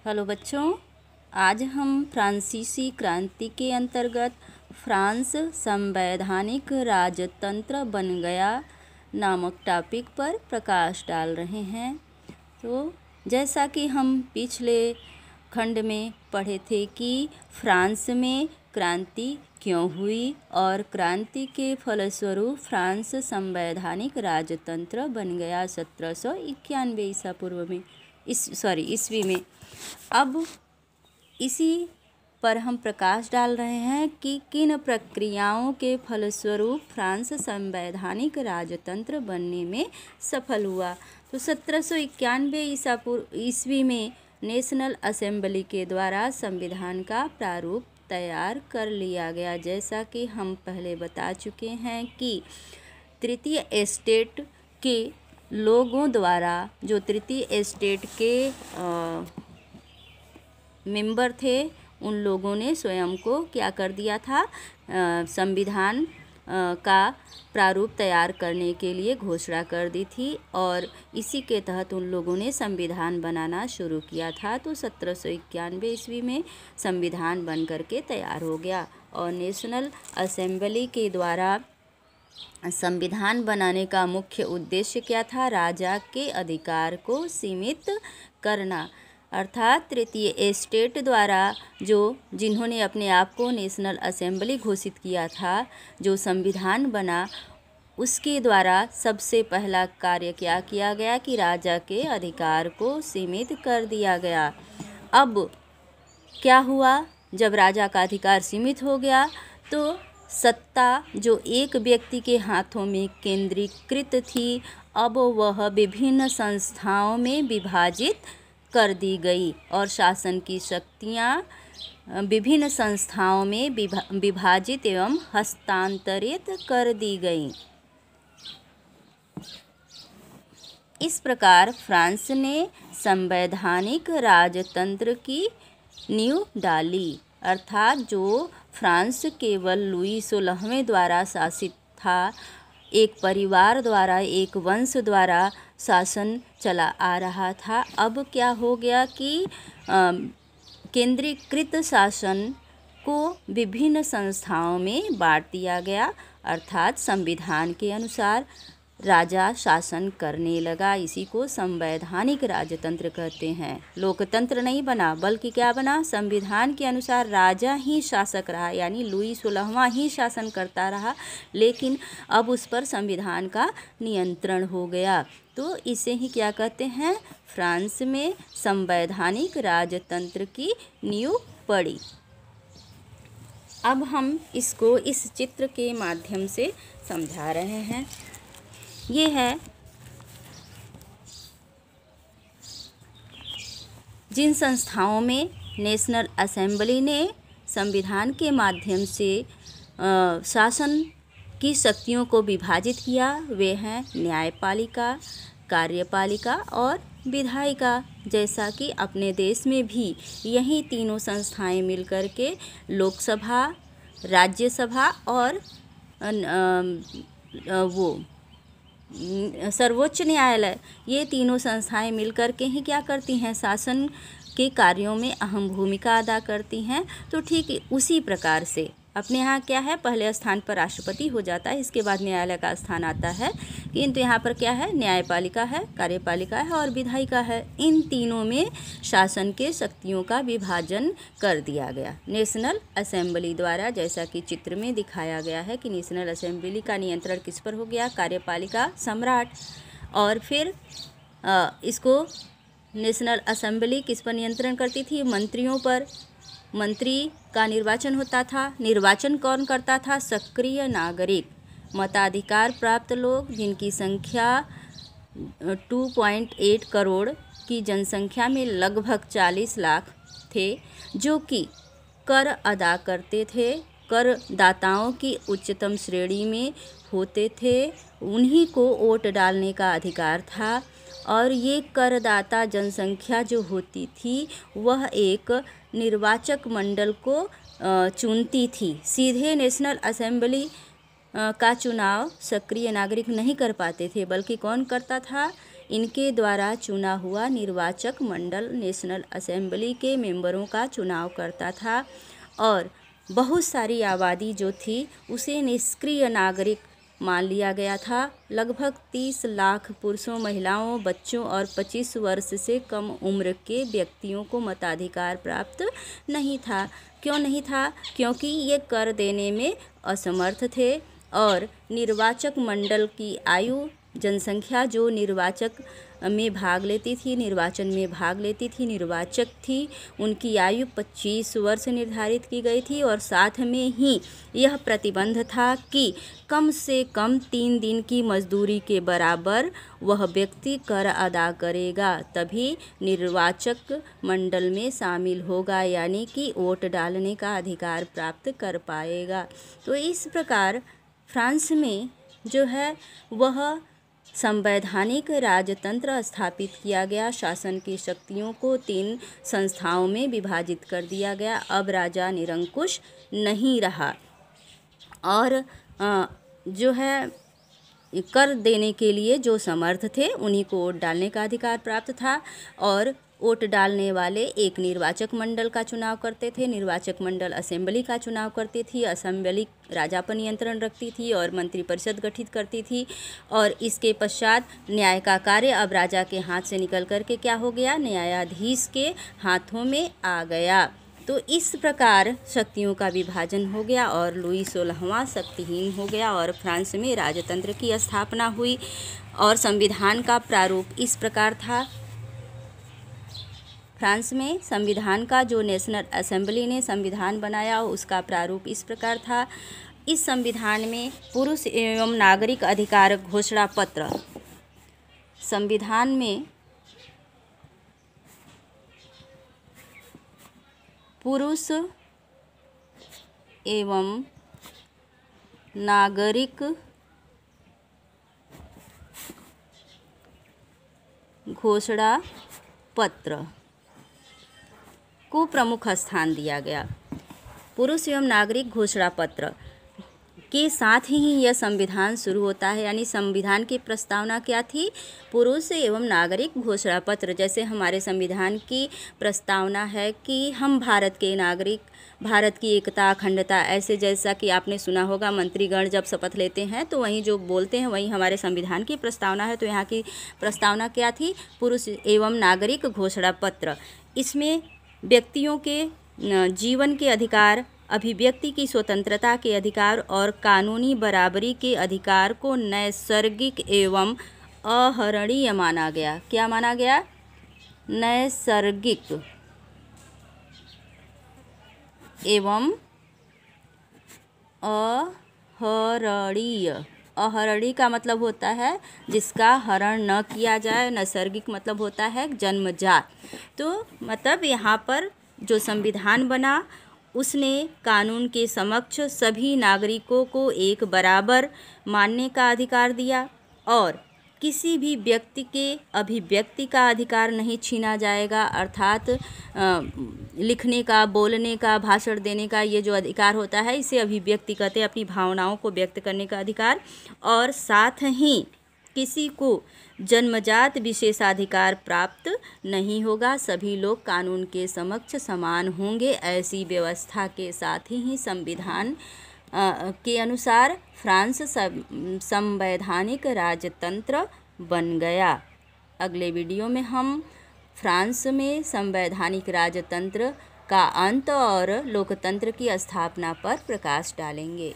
Hello बच्चों, आज हम फ्रांसीसी क्रांति के अंतर्गत फ्रांस संवैधानिक राजतंत्र बन गया नामक टॉपिक पर प्रकाश डाल रहे हैं। तो जैसा कि हम पिछले खंड में पढ़े थे कि फ्रांस में क्रांति क्यों हुई और क्रांति के फलस्वरूप फ्रांस संवैधानिक राजतंत्र बन गया 1791 ईसा पूर्व में ईस्वी में। अब इसी पर हम प्रकाश डाल रहे हैं कि किन प्रक्रियाओं के फलस्वरूप फ्रांस संवैधानिक राजतंत्र बनने में सफल हुआ। तो 1791 ईस्वी में नेशनल असेंबली के द्वारा संविधान का प्रारूप तैयार कर लिया गया। जैसा कि हम पहले बता चुके हैं कि तृतीय एस्टेट के लोगों द्वारा, जो तृतीय एस्टेट के मेंबर थे, उन लोगों ने स्वयं को क्या कर दिया था, संविधान का प्रारूप तैयार करने के लिए घोषणा कर दी थी और इसी के तहत उन लोगों ने संविधान बनाना शुरू किया था। तो 1791 ईस्वी में संविधान बन करके तैयार हो गया और नेशनल असेंबली के द्वारा संविधान बनाने का मुख्य उद्देश्य क्या था, राजा के अधिकार को सीमित करना। अर्थात तृतीय एस्टेट द्वारा जिन्होंने अपने आप को नेशनल असेंबली घोषित किया था, जो संविधान बना, उसके द्वारा सबसे पहला कार्य क्या किया गया कि राजा के अधिकार को सीमित कर दिया गया। अब क्या हुआ, जब राजा का अधिकार सीमित हो गया तो सत्ता जो एक व्यक्ति के हाथों में केंद्रीकृत थी, अब वह विभिन्न संस्थाओं में विभाजित कर दी गई और शासन की शक्तियाँ विभिन्न संस्थाओं में विभाजित एवं हस्तांतरित कर दी गई। इस प्रकार फ्रांस ने संवैधानिक राजतंत्र की नींव डाली। अर्थात जो फ्रांस केवल लुई 16वें द्वारा शासित था, एक परिवार द्वारा, एक वंश द्वारा शासन चला आ रहा था, अब क्या हो गया कि केंद्रीकृत शासन को विभिन्न संस्थाओं में बांट दिया गया। अर्थात संविधान के अनुसार राजा शासन करने लगा। इसी को संवैधानिक राजतंत्र कहते हैं। लोकतंत्र नहीं बना, बल्कि क्या बना, संविधान के अनुसार राजा ही शासक रहा, यानी लुई 16वां ही शासन करता रहा, लेकिन अब उस पर संविधान का नियंत्रण हो गया। तो इसे ही क्या कहते हैं, फ्रांस में संवैधानिक राजतंत्र की नींव पड़ी। अब हम इसको इस चित्र के माध्यम से समझा रहे हैं। ये है जिन संस्थाओं में नेशनल असेंबली ने संविधान के माध्यम से शासन की शक्तियों को विभाजित किया, वे हैं न्यायपालिका, कार्यपालिका और विधायिका। जैसा कि अपने देश में भी यही तीनों संस्थाएं मिलकर के लोकसभा, राज्यसभा और सर्वोच्च न्यायालय, ये तीनों संस्थाएं मिलकर के ही क्या करती हैं, शासन के कार्यों में अहम भूमिका अदा करती हैं। तो ठीक उसी प्रकार से अपने यहाँ क्या है, पहले स्थान पर राष्ट्रपति हो जाता है, इसके बाद न्यायालय का स्थान आता है, किंतु यहाँ पर क्या है, न्यायपालिका है, कार्यपालिका है और विधायिका है। इन तीनों में शासन के शक्तियों का विभाजन कर दिया गया नेशनल असेंबली द्वारा। जैसा कि चित्र में दिखाया गया है कि नेशनल असेंबली का नियंत्रण किस पर हो गया, कार्यपालिका सम्राट। और फिर इसको नेशनल असेंबली किस पर नियंत्रण करती थी, मंत्रियों पर। मंत्री का निर्वाचन होता था। निर्वाचन कौन करता था, सक्रिय नागरिक, मताधिकार प्राप्त लोग, जिनकी संख्या 2.8 करोड़ की जनसंख्या में लगभग 40 लाख थे, जो कि कर अदा करते थे, करदाताओं की उच्चतम श्रेणी में होते थे। उन्हीं को वोट डालने का अधिकार था और ये करदाता जनसंख्या जो होती थी, वह एक निर्वाचक मंडल को चुनती थी। सीधे नेशनल असेंबली का चुनाव सक्रिय नागरिक नहीं कर पाते थे, बल्कि कौन करता था, इनके द्वारा चुना हुआ निर्वाचक मंडल नेशनल असेंबली के मेंबरों का चुनाव करता था और बहुत सारी आबादी जो थी उसे निष्क्रिय नागरिक मान लिया गया था। लगभग 30 लाख पुरुषों, महिलाओं, बच्चों और 25 वर्ष से कम उम्र के व्यक्तियों को मताधिकार प्राप्त नहीं था। क्यों नहीं था? क्योंकि ये कर देने में असमर्थ थे और निर्वाचक मंडल की आयु, जनसंख्या जो निर्वाचन में भाग लेती थी, निर्वाचक थी, उनकी आयु 25 वर्ष निर्धारित की गई थी और साथ में ही यह प्रतिबंध था कि कम से कम 3 दिन की मजदूरी के बराबर वह व्यक्ति कर अदा करेगा तभी निर्वाचक मंडल में शामिल होगा, यानी कि वोट डालने का अधिकार प्राप्त कर पाएगा। तो इस प्रकार फ्रांस में जो है वह संवैधानिक राजतंत्र स्थापित किया गया। शासन की शक्तियों को 3 संस्थाओं में विभाजित कर दिया गया। अब राजा निरंकुश नहीं रहा और जो है कर देने के लिए जो समर्थ थे उन्हीं को वोट डालने का अधिकार प्राप्त था और वोट डालने वाले एक निर्वाचक मंडल का चुनाव करते थे, निर्वाचक मंडल असेंबली का चुनाव करती थी, असेंबली राजा पर नियंत्रण रखती थी और मंत्रिपरिषद गठित करती थी और इसके पश्चात न्याय का कार्य अब राजा के हाथ से निकल करके क्या हो गया, न्यायाधीश के हाथों में आ गया। तो इस प्रकार शक्तियों का विभाजन हो गया और लुई 16वां शक्तिहीन हो गया और फ्रांस में राजतंत्र की स्थापना हुई और संविधान का प्रारूप इस प्रकार था। फ्रांस में संविधान का जो नेशनल असेंबली ने संविधान बनाया उसका प्रारूप इस प्रकार था। इस संविधान में पुरुष एवं नागरिक अधिकार घोषणा पत्र, संविधान में पुरुष एवं नागरिक घोषणा पत्र को प्रमुख स्थान दिया गया। पुरुष एवं नागरिक घोषणा पत्र के साथ ही यह संविधान शुरू होता है, यानी संविधान की प्रस्तावना क्या थी, पुरुष एवं नागरिक घोषणा पत्र। जैसे हमारे संविधान की प्रस्तावना है कि हम भारत के नागरिक, भारत की एकता, अखंडता, ऐसे जैसा कि आपने सुना होगा मंत्रीगण जब शपथ लेते हैं तो वहीं जो बोलते हैं वहीं हमारे संविधान की प्रस्तावना है। तो यहाँ की प्रस्तावना क्या थी, पुरुष एवं नागरिक घोषणा पत्र। इसमें व्यक्तियों के जीवन के अधिकार, अभिव्यक्ति की स्वतंत्रता के अधिकार और कानूनी बराबरी के अधिकार को नैसर्गिक एवं अहरणीय माना गया। क्या माना गया? नैसर्गिक एवं अहरणीय। अहरणीय का मतलब होता है जिसका हरण न किया जाए, नैसर्गिक मतलब होता है जन्मजात। तो मतलब यहाँ पर जो संविधान बना उसने कानून के समक्ष सभी नागरिकों को एक बराबर मानने का अधिकार दिया और किसी भी व्यक्ति के अभिव्यक्ति का अधिकार नहीं छीना जाएगा, अर्थात लिखने का, बोलने का, भाषण देने का ये जो अधिकार होता है इसे अभिव्यक्ति कहते हैं, अपनी भावनाओं को व्यक्त करने का अधिकार। और साथ ही किसी को जन्मजात विशेषाधिकार प्राप्त नहीं होगा, सभी लोग कानून के समक्ष समान होंगे। ऐसी व्यवस्था के साथ ही संविधान के अनुसार फ्रांस संवैधानिक राजतंत्र बन गया। अगले वीडियो में हम फ्रांस में संवैधानिक राजतंत्र का अंत और लोकतंत्र की स्थापना पर प्रकाश डालेंगे।